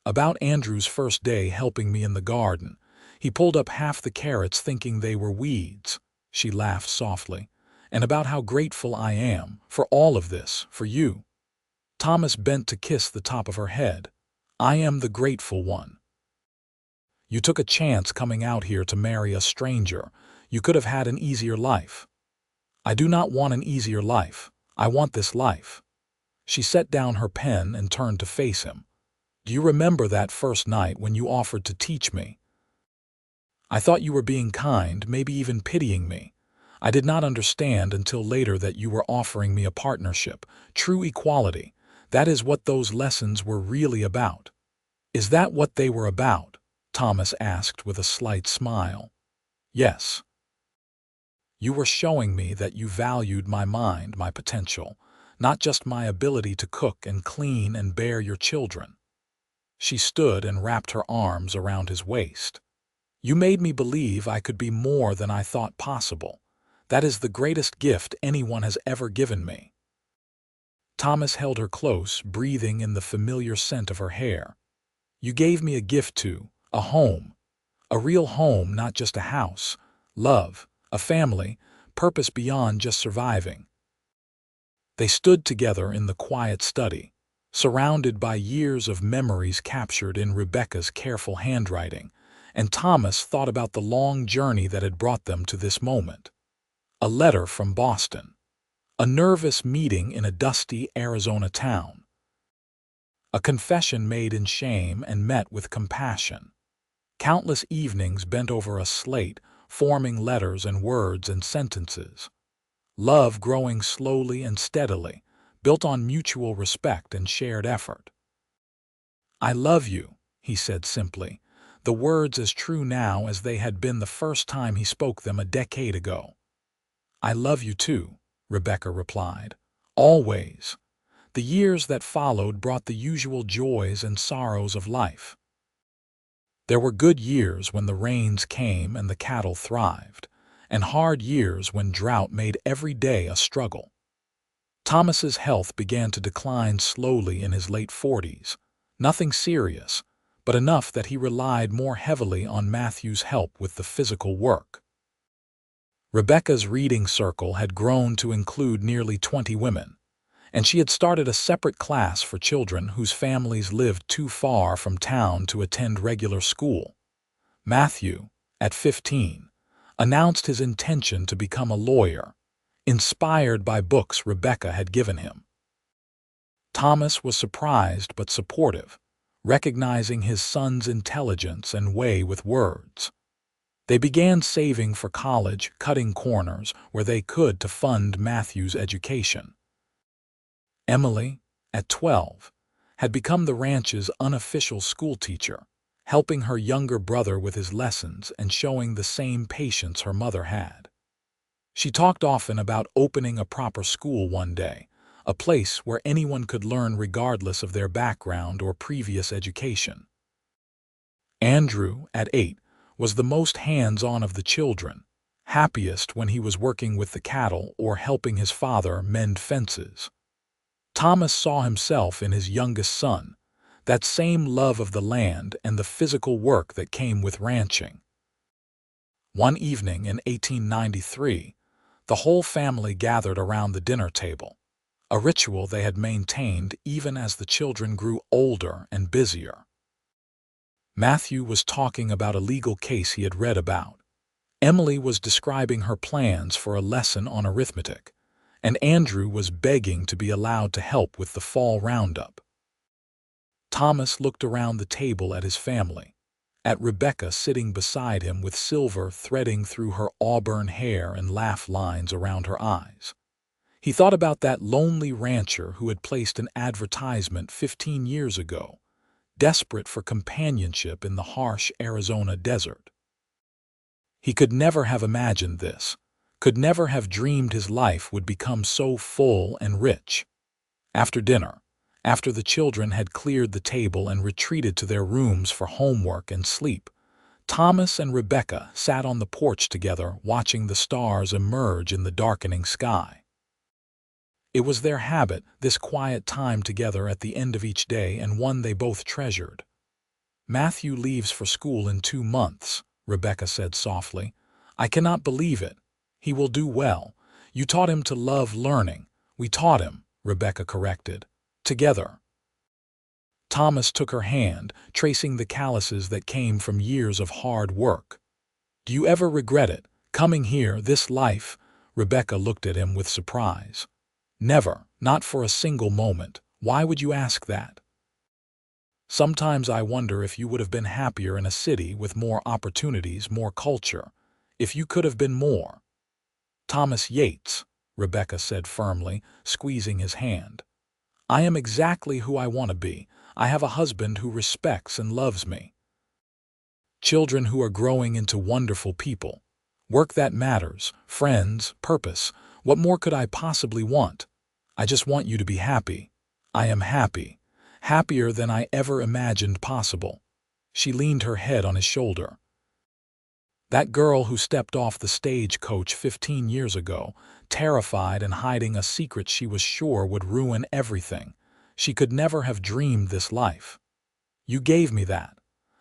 "About Andrew's first day helping me in the garden. He pulled up half the carrots thinking they were weeds," she laughed softly, "and about how grateful I am for all of this, for you." Thomas bent to kiss the top of her head. "I am the grateful one. You took a chance coming out here to marry a stranger. You could have had an easier life." "I do not want an easier life. I want this life." She set down her pen and turned to face him. "Do you remember that first night when you offered to teach me? I thought you were being kind, maybe even pitying me. I did not understand until later that you were offering me a partnership, true equality. That is what those lessons were really about." "Is that what they were about?" Thomas asked with a slight smile. "Yes. You were showing me that you valued my mind, my potential, not just my ability to cook and clean and bear your children." She stood and wrapped her arms around his waist. "You made me believe I could be more than I thought possible. That is the greatest gift anyone has ever given me." Thomas held her close, breathing in the familiar scent of her hair. "You gave me a gift too, a home. A real home, not just a house. Love, a family, purpose beyond just surviving." They stood together in the quiet study, surrounded by years of memories captured in Rebecca's careful handwriting, and Thomas thought about the long journey that had brought them to this moment. A letter from Boston. A nervous meeting in a dusty Arizona town. A confession made in shame and met with compassion. Countless evenings bent over a slate, forming letters and words and sentences. Love growing slowly and steadily, built on mutual respect and shared effort. "I love you," he said simply, the words as true now as they had been the first time he spoke them a decade ago. "I love you too," Rebecca replied. "Always." The years that followed brought the usual joys and sorrows of life. There were good years when the rains came and the cattle thrived, and hard years when drought made every day a struggle. Thomas's health began to decline slowly in his late 40s. Nothing serious, but enough that he relied more heavily on Matthew's help with the physical work. Rebecca's reading circle had grown to include nearly 20 women, and she had started a separate class for children whose families lived too far from town to attend regular school. Matthew, at 15, announced his intention to become a lawyer, inspired by books Rebecca had given him. Thomas was surprised but supportive, recognizing his son's intelligence and way with words. They began saving for college, cutting corners where they could to fund Matthew's education. Emily, at 12, had become the ranch's unofficial schoolteacher, helping her younger brother with his lessons and showing the same patience her mother had. She talked often about opening a proper school one day, a place where anyone could learn regardless of their background or previous education. Andrew, at 8, was the most hands-on of the children, happiest when he was working with the cattle or helping his father mend fences. Thomas saw himself in his youngest son, that same love of the land and the physical work that came with ranching. One evening in 1893, the whole family gathered around the dinner table, a ritual they had maintained even as the children grew older and busier. Matthew was talking about a legal case he had read about. Emily was describing her plans for a lesson on arithmetic, and Andrew was begging to be allowed to help with the fall roundup. Thomas looked around the table at his family, at Rebecca sitting beside him with silver threading through her auburn hair and laugh lines around her eyes. He thought about that lonely rancher who had placed an advertisement 15 years ago, desperate for companionship in the harsh Arizona desert. He could never have imagined this, could never have dreamed his life would become so full and rich. After dinner, after the children had cleared the table and retreated to their rooms for homework and sleep, Thomas and Rebecca sat on the porch together watching the stars emerge in the darkening sky. It was their habit, this quiet time together at the end of each day, and one they both treasured. "Matthew leaves for school in 2 months, Rebecca said softly. "I cannot believe it. He will do well. You taught him to love learning." "We taught him," Rebecca corrected. "Together." Thomas took her hand, tracing the calluses that came from years of hard work. "Do you ever regret it, coming here, this life?" Rebecca looked at him with surprise. "Never, not for a single moment. Why would you ask that?" "Sometimes I wonder if you would have been happier in a city with more opportunities, more culture, if you could have been more." "Thomas Yates," Rebecca said firmly, squeezing his hand. "I am exactly who I want to be. I have a husband who respects and loves me. Children who are growing into wonderful people. Work that matters, friends, purpose. What more could I possibly want? I just want you to be happy. I am happy. Happier than I ever imagined possible." She leaned her head on his shoulder. "That girl who stepped off the stagecoach 15 years ago, terrified and hiding a secret she was sure would ruin everything. She could never have dreamed this life. You gave me that.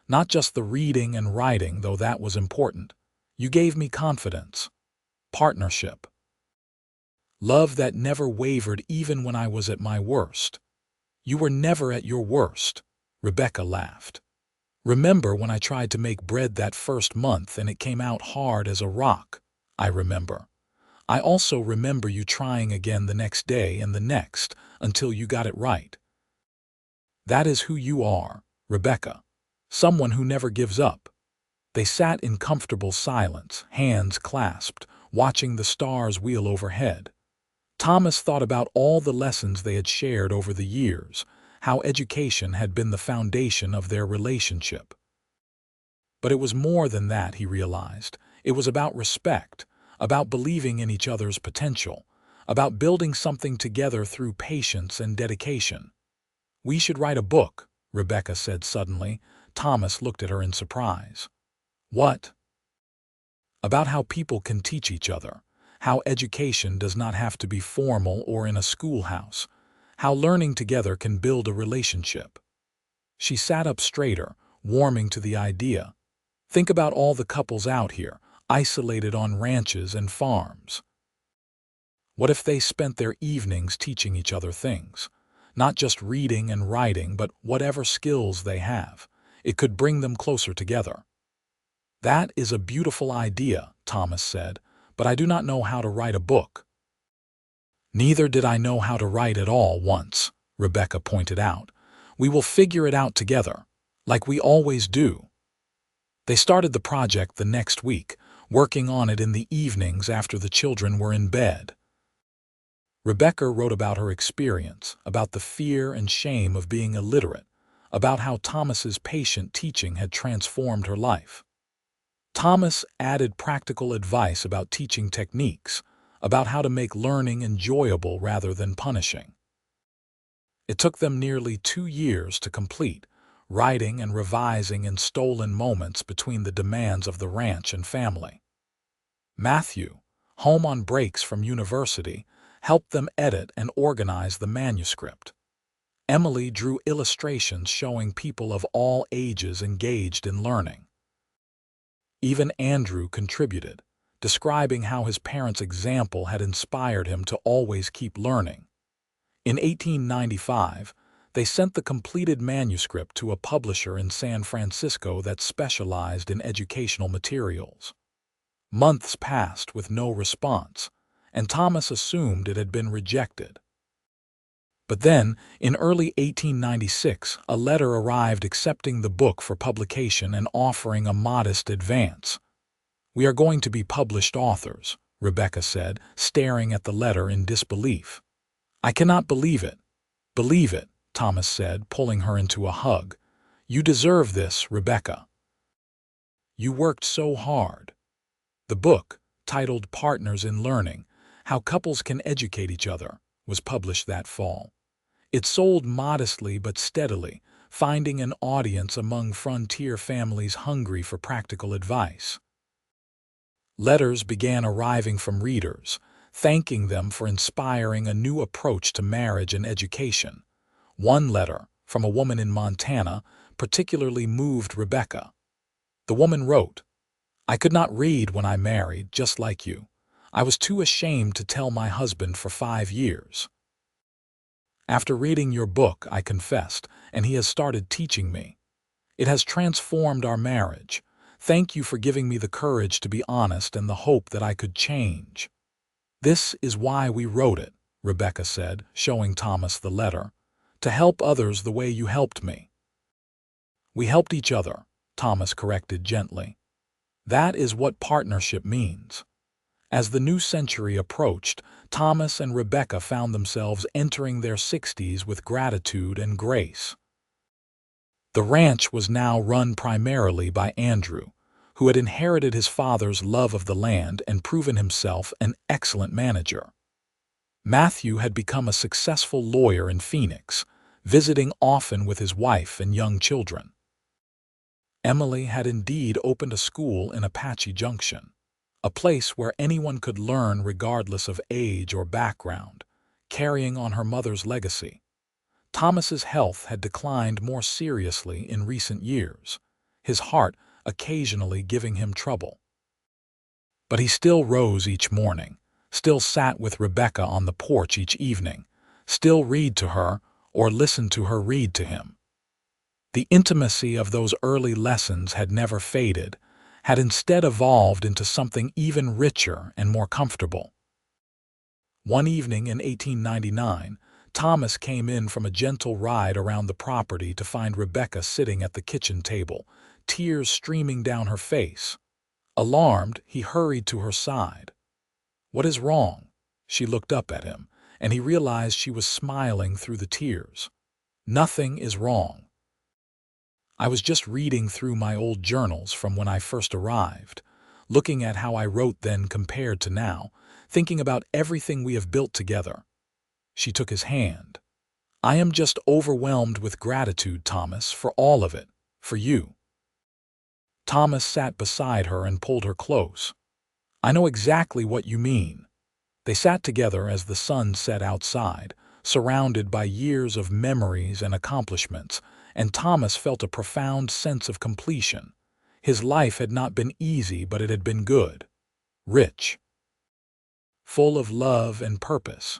Not just the reading and writing, though that was important. You gave me confidence, partnership, love that never wavered even when I was at my worst." "You were never at your worst," Rebecca laughed. "Remember when I tried to make bread that first month and it came out hard as a rock? I remember. I also remember you trying again the next day and the next until you got it right. That is who you are, Rebecca. Someone who never gives up." They sat in comfortable silence, hands clasped, watching the stars wheel overhead. Thomas thought about all the lessons they had shared over the years, how education had been the foundation of their relationship. But it was more than that, he realized. It was about respect, about believing in each other's potential, about building something together through patience and dedication. "We should write a book," Rebecca said suddenly. Thomas looked at her in surprise. "What?" "About how people can teach each other. How education does not have to be formal or in a schoolhouse. How learning together can build a relationship." She sat up straighter, warming to the idea. "Think about all the couples out here, isolated on ranches and farms. What if they spent their evenings teaching each other things? Not just reading and writing, but whatever skills they have. It could bring them closer together." "That is a beautiful idea," Thomas said, "but I do not know how to write a book." "Neither did I know how to write at all once," Rebecca pointed out. "We will figure it out together, like we always do." They started the project the next week, working on it in the evenings after the children were in bed. Rebecca wrote about her experience, about the fear and shame of being illiterate, about how Thomas's patient teaching had transformed her life. Thomas added practical advice about teaching techniques, about how to make learning enjoyable rather than punishing. It took them nearly 2 years to complete, writing and revising in stolen moments between the demands of the ranch and family. Matthew, home on breaks from university, helped them edit and organize the manuscript. Emily drew illustrations showing people of all ages engaged in learning. Even Andrew contributed, describing how his parents' example had inspired him to always keep learning. In 1895, they sent the completed manuscript to a publisher in San Francisco that specialized in educational materials. Months passed with no response, and Thomas assumed it had been rejected. But then, in early 1896, a letter arrived accepting the book for publication and offering a modest advance. "We are going to be published authors," Rebecca said, staring at the letter in disbelief. "I cannot believe it." "Believe it," Thomas said, pulling her into a hug. "You deserve this, Rebecca. You worked so hard." The book, titled Partners in Learning: How Couples Can Educate Each Other, was published that fall. It sold modestly but steadily, finding an audience among frontier families hungry for practical advice. Letters began arriving from readers, thanking them for inspiring a new approach to marriage and education. One letter, from a woman in Montana, particularly moved Rebecca. The woman wrote, "I could not read when I married, just like you. I was too ashamed to tell my husband for 5 years. After reading your book, I confessed, and he has started teaching me. It has transformed our marriage. Thank you for giving me the courage to be honest and the hope that I could change." "This is why we wrote it," Rebecca said, showing Thomas the letter, "to help others the way you helped me." "We helped each other," Thomas corrected gently. "That is what partnership means." As the new century approached, Thomas and Rebecca found themselves entering their 60s with gratitude and grace. The ranch was now run primarily by Andrew, who had inherited his father's love of the land and proven himself an excellent manager. Matthew had become a successful lawyer in Phoenix, visiting often with his wife and young children. Emily had indeed opened a school in Apache Junction, a place where anyone could learn regardless of age or background, carrying on her mother's legacy. Thomas's health had declined more seriously in recent years, his heart occasionally giving him trouble. But he still rose each morning, still sat with Rebecca on the porch each evening, still read to her or listened to her read to him. The intimacy of those early lessons had never faded, had instead evolved into something even richer and more comfortable. One evening in 1899, Thomas came in from a gentle ride around the property to find Rebecca sitting at the kitchen table, tears streaming down her face. Alarmed, he hurried to her side. "What is wrong?" She looked up at him, and he realized she was smiling through the tears. "Nothing is wrong. I was just reading through my old journals from when I first arrived, looking at how I wrote then compared to now, thinking about everything we have built together." She took his hand. "I am just overwhelmed with gratitude, Thomas, for all of it, for you." Thomas sat beside her and pulled her close. "I know exactly what you mean." They sat together as the sun set outside, surrounded by years of memories and accomplishments, and Thomas felt a profound sense of completion. His life had not been easy, but it had been good, rich, full of love and purpose.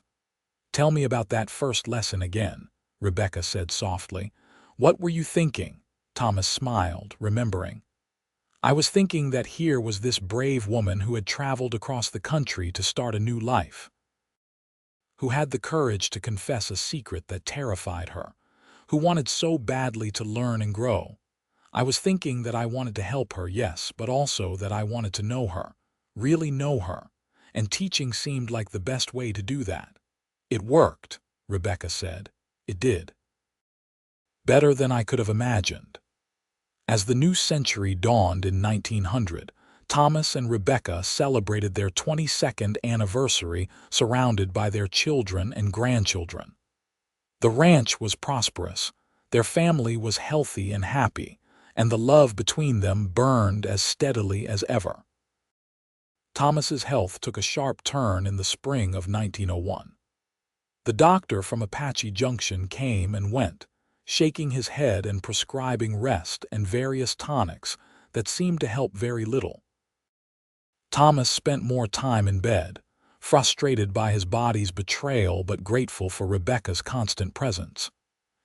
"Tell me about that first lesson again," Rebecca said softly. "What were you thinking?" Thomas smiled, remembering. I was thinking that here was this brave woman who had traveled across the country to start a new life, who had the courage to confess a secret that terrified her, who wanted so badly to learn and grow. I was thinking that I wanted to help her, yes, but also that I wanted to know her, really know her, and teaching seemed like the best way to do that. It worked, Rebecca said. It did. Better than I could have imagined. As the new century dawned in 1900, Thomas and Rebecca celebrated their 22nd anniversary surrounded by their children and grandchildren. The ranch was prosperous, their family was healthy and happy, and the love between them burned as steadily as ever. Thomas's health took a sharp turn in the spring of 1901. The doctor from Apache Junction came and went, shaking his head and prescribing rest and various tonics that seemed to help very little. Thomas spent more time in bed, frustrated by his body's betrayal but grateful for Rebecca's constant presence.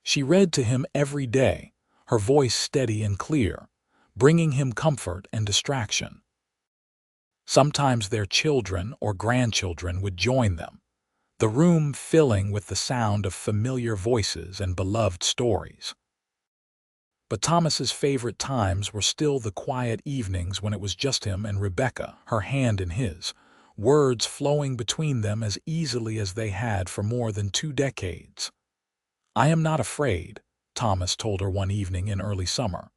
She read to him every day, her voice steady and clear, bringing him comfort and distraction. Sometimes their children or grandchildren would join them, the room filling with the sound of familiar voices and beloved stories. But Thomas's favorite times were still the quiet evenings when it was just him and Rebecca, her hand in his, words flowing between them as easily as they had for more than 2 decades. "I am not afraid," Thomas told her one evening in early summer.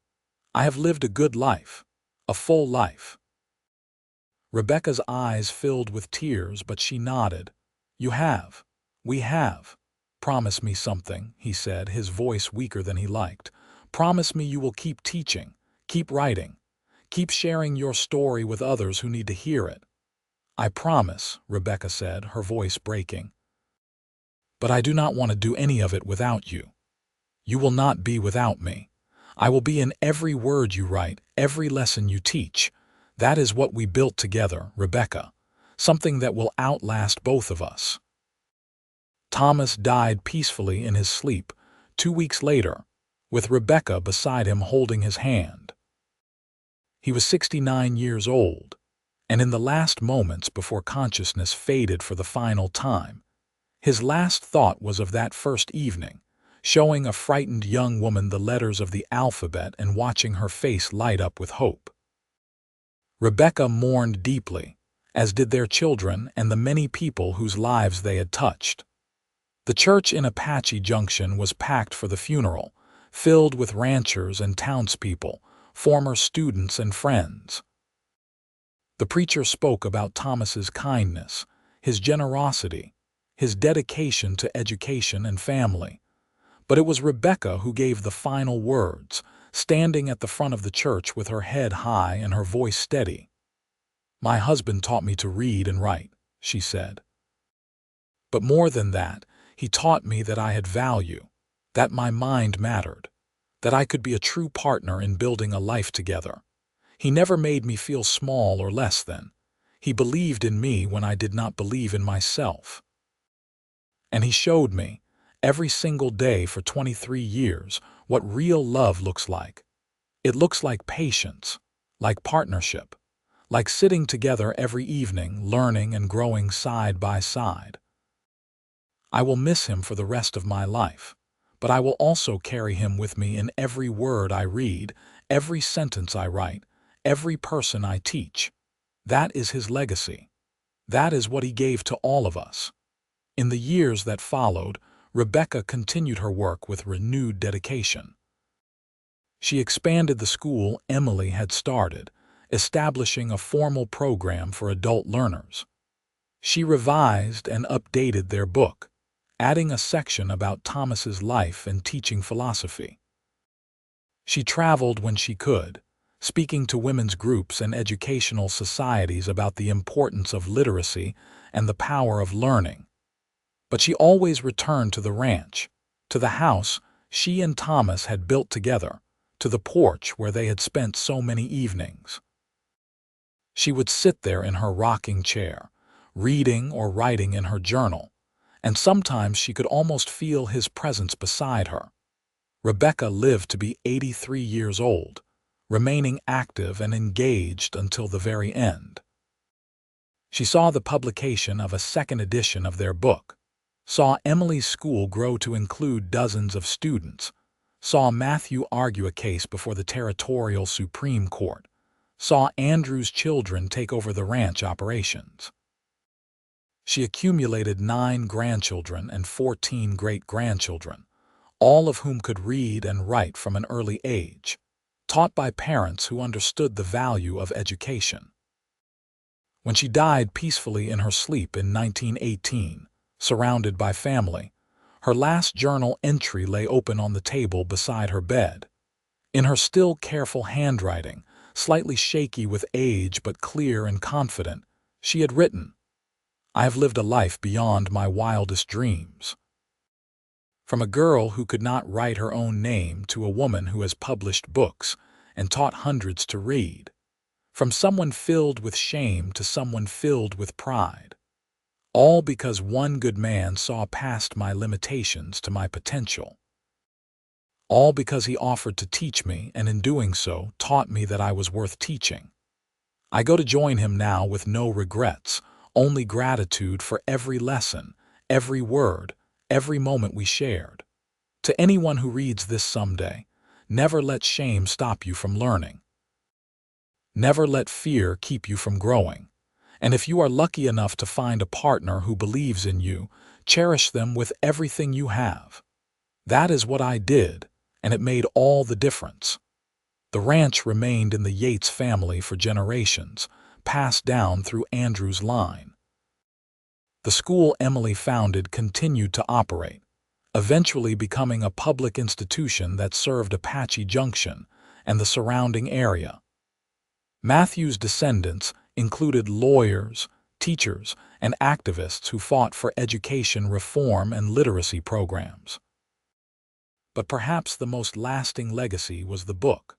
"I have lived a good life, a full life." Rebecca's eyes filled with tears, but she nodded. "You have. We have. Promise me something," he said, his voice weaker than he liked. "Promise me you will keep teaching, keep writing, keep sharing your story with others who need to hear it." "I promise," Rebecca said, her voice breaking. "But I do not want to do any of it without you. You will not be without me. I will be in every word you write, every lesson you teach. That is what we built together, Rebecca, something that will outlast both of us." Thomas died peacefully in his sleep 2 weeks later, with Rebecca beside him holding his hand. He was 69 years old, and in the last moments before consciousness faded for the final time, his last thought was of that first evening, showing a frightened young woman the letters of the alphabet and watching her face light up with hope. Rebecca mourned deeply, as did their children and the many people whose lives they had touched. The church in Apache Junction was packed for the funeral, filled with ranchers and townspeople, former students and friends. The preacher spoke about Thomas's kindness, his generosity, his dedication to education and family. But it was Rebecca who gave the final words, standing at the front of the church with her head high and her voice steady. "My husband taught me to read and write," she said. "But more than that, he taught me that I had value, that my mind mattered, that I could be a true partner in building a life together. He never made me feel small or less than. He believed in me when I did not believe in myself. And he showed me, every single day for 23 years, what real love looks like. It looks like patience, like partnership, like sitting together every evening, learning and growing side by side. I will miss him for the rest of my life, but I will also carry him with me in every word I read, every sentence I write, every person I teach. That is his legacy. That is what he gave to all of us." In the years that followed, Rebecca continued her work with renewed dedication. She expanded the school Emily had started, establishing a formal program for adult learners. She revised and updated their book, adding a section about Thomas's life and teaching philosophy. She traveled when she could, speaking to women's groups and educational societies about the importance of literacy and the power of learning. But she always returned to the ranch, to the house she and Thomas had built together, to the porch where they had spent so many evenings. She would sit there in her rocking chair, reading or writing in her journal, and sometimes she could almost feel his presence beside her. Rebecca lived to be 83 years old, remaining active and engaged until the very end. She saw the publication of a second edition of their book, saw Emily's school grow to include dozens of students, saw Matthew argue a case before the territorial Supreme Court, saw Andrew's children take over the ranch operations. She accumulated 9 grandchildren and 14 great-grandchildren, all of whom could read and write from an early age, taught by parents who understood the value of education. When she died peacefully in her sleep in 1918, surrounded by family, her last journal entry lay open on the table beside her bed. In her still careful handwriting, slightly shaky with age but clear and confident, she had written, "I have lived a life beyond my wildest dreams." From a girl who could not write her own name to a woman who has published books and taught hundreds to read. From someone filled with shame to someone filled with pride. All because one good man saw past my limitations to my potential. All because he offered to teach me and in doing so taught me that I was worth teaching. I go to join him now with no regrets, only gratitude for every lesson, every word, every moment we shared. To anyone who reads this someday, never let shame stop you from learning. Never let fear keep you from growing. And if you are lucky enough to find a partner who believes in you, cherish them with everything you have. That is what I did, and it made all the difference. The ranch remained in the Yates family for generations, passed down through Andrew's line. The school Emily founded continued to operate, eventually becoming a public institution that served Apache Junction and the surrounding area. Matthew's descendants included lawyers, teachers, and activists who fought for education reform and literacy programs. But perhaps the most lasting legacy was the book.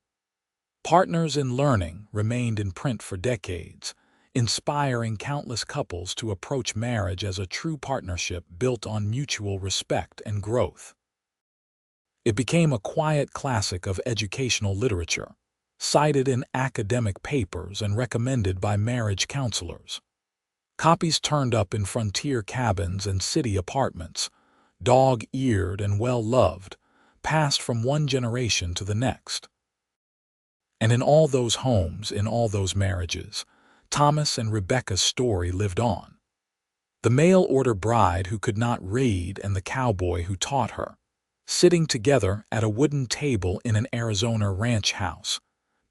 Partners in Learning remained in print for decades, inspiring countless couples to approach marriage as a true partnership built on mutual respect and growth. It became a quiet classic of educational literature, cited in academic papers and recommended by marriage counselors. Copies turned up in frontier cabins and city apartments, dog-eared and well-loved, passed from one generation to the next. And in all those homes, in all those marriages, Thomas and Rebecca's story lived on. The mail-order bride who could not read and the cowboy who taught her, sitting together at a wooden table in an Arizona ranch house,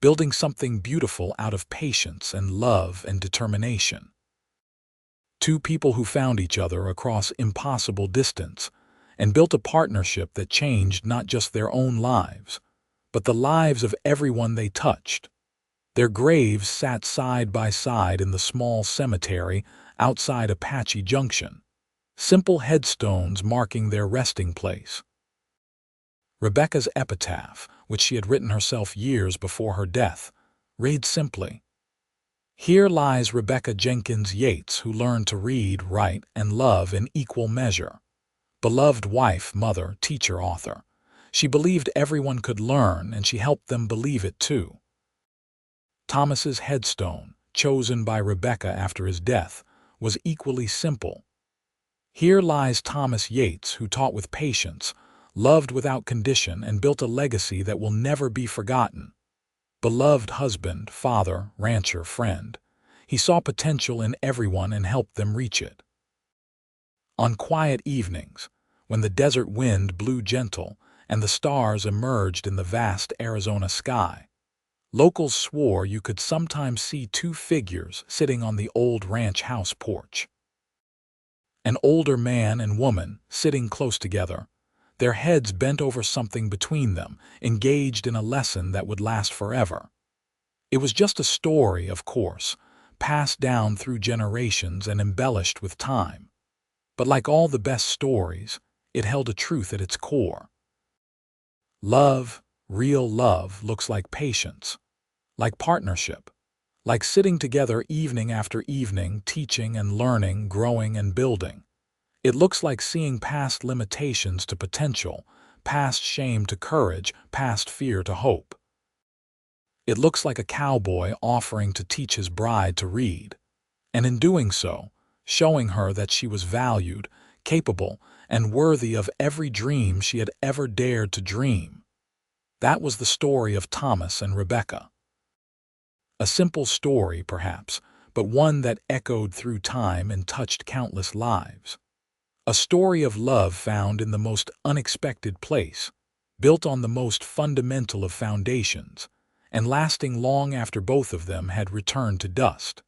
building something beautiful out of patience and love and determination. 2 people who found each other across impossible distance and built a partnership that changed not just their own lives, but the lives of everyone they touched. Their graves sat side by side in the small cemetery outside Apache Junction, simple headstones marking their resting place. Rebecca's epitaph, which she had written herself years before her death, read simply, "Here lies Rebecca Jenkins Yates, who learned to read, write, and love in equal measure. Beloved wife, mother, teacher, author. She believed everyone could learn, and she helped them believe it too." Thomas's headstone, chosen by Rebecca after his death, was equally simple. "Here lies Thomas Yates, who taught with patience, loved without condition, and built a legacy that will never be forgotten. Beloved husband, father, rancher, friend. He saw potential in everyone and helped them reach it." On quiet evenings, when the desert wind blew gentle and the stars emerged in the vast Arizona sky, locals swore you could sometimes see 2 figures sitting on the old ranch house porch. An older man and woman sitting close together, their heads bent over something between them, engaged in a lesson that would last forever. It was just a story, of course, passed down through generations and embellished with time. But like all the best stories, it held a truth at its core. Love, real love, looks like patience, like partnership, like sitting together evening after evening, teaching and learning, growing and building. It looks like seeing past limitations to potential, past shame to courage, past fear to hope. It looks like a cowboy offering to teach his bride to read, and in doing so, showing her that she was valued, capable, and worthy of every dream she had ever dared to dream. That was the story of Thomas and Rebecca. A simple story, perhaps, but one that echoed through time and touched countless lives. A story of love found in the most unexpected place, built on the most fundamental of foundations, and lasting long after both of them had returned to dust.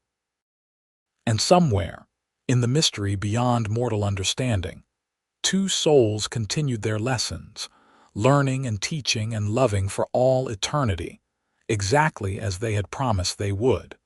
And somewhere, in the mystery beyond mortal understanding, two souls continued their lessons, learning and teaching and loving for all eternity, exactly as they had promised they would.